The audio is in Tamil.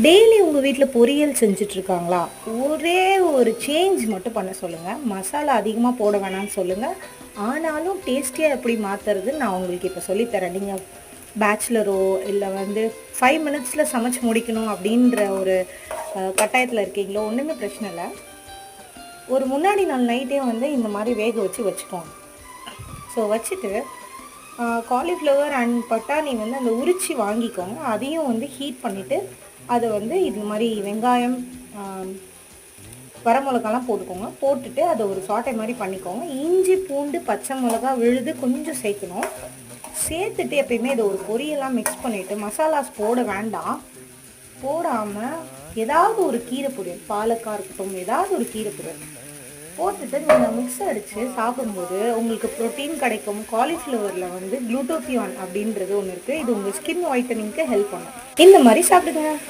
டெய்லி உங்கள் வீட்டில் பொரியல் செஞ்சிட்ருக்காங்களா? ஒரே ஒரு சேஞ்ச் மட்டும் பண்ண சொல்லுங்கள். மசாலா அதிகமாக போட வேணாம்னு சொல்லுங்கள். ஆனாலும் டேஸ்டியாக எப்படி மாற்றுறதுன்னு நான் உங்களுக்கு இப்போ சொல்லித்தரேன். நீங்கள் பேச்சுலரோ இல்லை 5 மினிட்ஸில் சமைச்சு முடிக்கணும் அப்படின்ற ஒரு கட்டாயத்தில் இருக்கீங்களோ, ஒன்றுமே பிரச்சனை இல்லை. ஒரு முன்னாடி நாள் நைட்டே இந்த மாதிரி வேக வச்சுக்கோங்க. ஸோ வச்சுட்டு காலிஃப்ளவர் அண்ட் பட்டாணி அந்த உரிச்சி வாங்கிக்கோங்க. அதையும் ஹீட் பண்ணிவிட்டு அதை இது மாதிரி வெங்காயம், வரமிளகாலாம் போட்டுக்கோங்க. போட்டுட்டு அதை ஒரு சாட்டை மாதிரி பண்ணிக்கோங்க. இஞ்சி பூண்டு பச்சை மிளகா விழுது கொஞ்சம் சேர்க்கணும். சேர்த்துட்டு எப்பயுமே இதை ஒரு பொரியெல்லாம் மிக்ஸ் பண்ணிவிட்டு மசாலாஸ் போட வேண்டாம். போடாமல் ஏதாவது ஒரு கீரை பொரியல், பாலக்காய் இருக்கட்டும், ஏதாவது ஒரு கீரை பொரியல் போட்டுட்டு நீங்கள் மிக்ஸ் அடித்து சாப்பிடும்போது உங்களுக்கு ப்ரோட்டீன் கிடைக்கும். காலிஃப்ளவரில் குளூட்டோத்தியான் அப்படின்றது ஒன்று இருக்குது. இது உங்கள் ஸ்கின் ஒயிட்டனிங்க்கு ஹெல்ப் பண்ணும். இந்த மாதிரி சாப்பிடுங்க.